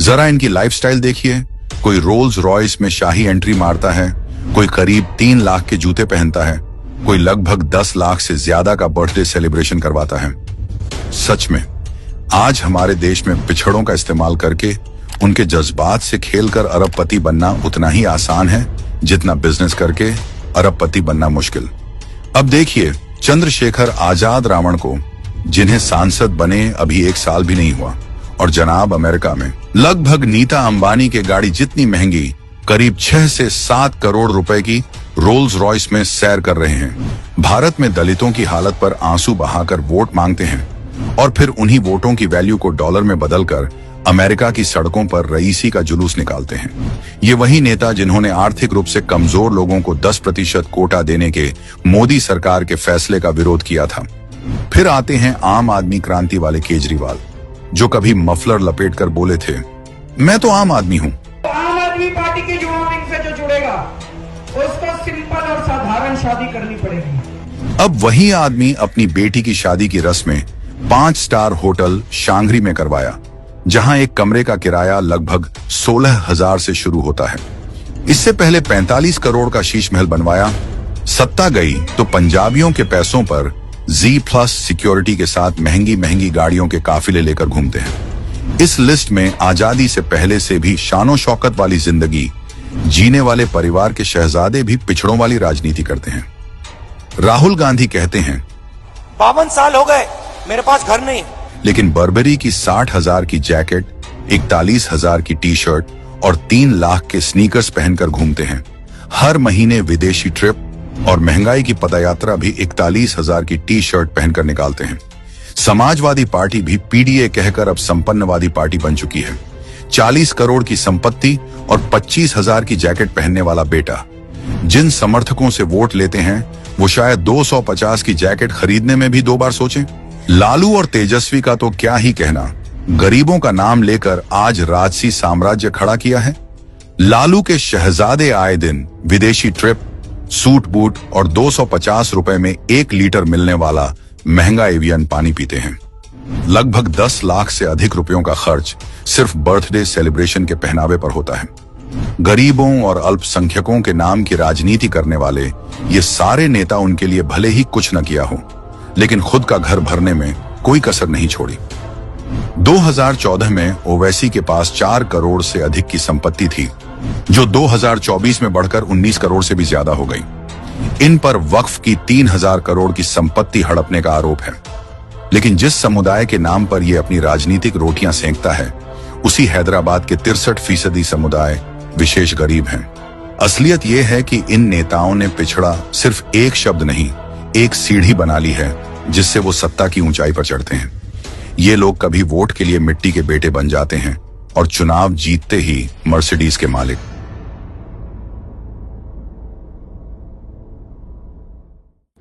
जरा इनकी लाइफस्टाइल देखिए। कोई रोल्स रॉयस में शाही एंट्री मारता है, कोई करीब 3 लाख के जूते पहनता है, कोई लगभग 10 लाख से ज्यादा का बर्थडे सेलिब्रेशन करवाता है। सच में आज हमारे देश में पिछड़ों का इस्तेमाल करके उनके जज्बात से खेलकर अरबपति बनना उतना ही आसान है जितना बिजनेस करके अरबपति बनना मुश्किल। अब देखिए चंद्रशेखर आजाद रावण को, जिन्हें सांसद बने अभी 1 साल भी नहीं हुआ, और जनाब अमेरिका में लगभग नीता अंबानी के गाड़ी जितनी महंगी करीब 6 से 7 करोड़ रुपए की रोल्स रॉयस में सैर कर रहे हैं। भारत में दलितों की हालत पर आंसू बहाकर वोट मांगते हैं और फिर उन्हीं वोटों की वैल्यू को डॉलर में बदलकर अमेरिका की सड़कों पर रईसी का जुलूस निकालते हैं। ये वही नेता जिन्होंने आर्थिक रूप से कमजोर लोगों को 10% कोटा देने के मोदी सरकार के फैसले का विरोध किया था। फिर आते हैं आम आदमी क्रांति वाले केजरीवाल, जो कभी मफलर लपेटकर बोले थे, मैं तो आम आदमी हूँ। आम आदमी पार्टी के युवा विंग से जो जुड़ेगा उसको सिंपल और साधारण शादी करनी पड़ेगी। अब वही आदमी अपनी बेटी की शादी की रस्में 5 स्टार होटल शांघरी में करवाया, जहां एक कमरे का किराया लगभग 16,000 से शुरू होता है। इससे पहले 45 करोड़ का शीश महल बनवाया। सत्ता गई तो पंजाबियों के पैसों पर Z+ सिक्योरिटी के साथ महंगी महंगी गाड़ियों के काफिले लेकर घूमते हैं। इस लिस्ट में आजादी से पहले से भी शानो शौकत वाली जिंदगी जीने वाले परिवार के शहजादे भी पिछड़ों वाली राजनीति करते हैं। राहुल गांधी कहते हैं 52 साल हो गए, मेरे पास घर नहीं, लेकिन बर्बरी की 60,000 की जैकेट, 41,000 की टी शर्ट और 3 लाख के स्नीकर्स पहनकर घूमते हैं। हर महीने विदेशी ट्रिप और महंगाई की पदयात्रा भी 41,000 की टी शर्ट पहनकर निकालते हैं। समाजवादी पार्टी भी PDA कहकर अब संपन्नवादी पार्टी बन चुकी है। 40 करोड़ की संपत्ति और 25,000 की जैकेट पहनने वाला बेटा। जिन समर्थकों से वोट लेते हैं वो शायद 250 की जैकेट खरीदने में भी 2 बार सोचें। लालू और तेजस्वी का तो क्या ही कहना, गरीबों का नाम लेकर आज राजसी साम्राज्य खड़ा किया है। लालू के शहजादे आए दिन विदेशी ट्रिप, सूट बूट और 250 रुपए में 1 लीटर मिलने वाला महंगा एवियन पानी पीते हैं। लगभग 10 लाख से अधिक रुपयों का खर्च सिर्फ बर्थडे सेलिब्रेशन के पहनावे पर होता है। गरीबों और अल्पसंख्यकों के नाम की राजनीति करने वाले ये सारे नेता उनके लिए भले ही कुछ न किया हो, लेकिन खुद का घर भरने में कोई कसर नहीं छोड़ी। 2014 में ओवैसी के पास 4 करोड़ से अधिक की संपत्ति थी, जो 2024 में बढ़कर 19 करोड़ से भी ज्यादा हो गई। इन पर वक्फ की 3,000 करोड़ की संपत्ति हड़पने का आरोप है। लेकिन जिस समुदाय के नाम पर यह अपनी राजनीतिक रोटियां सेंकता है, उसी हैदराबाद के 63% समुदाय विशेष गरीब हैं। असलियत यह है कि इन नेताओं ने पिछड़ा सिर्फ एक शब्द नहीं, एक सीढ़ी बना ली है जिससे वो सत्ता की ऊंचाई पर चढ़ते हैं। ये लोग कभी वोट के लिए मिट्टी के बेटे बन जाते हैं और चुनाव जीतते ही मर्सिडीज के मालिक।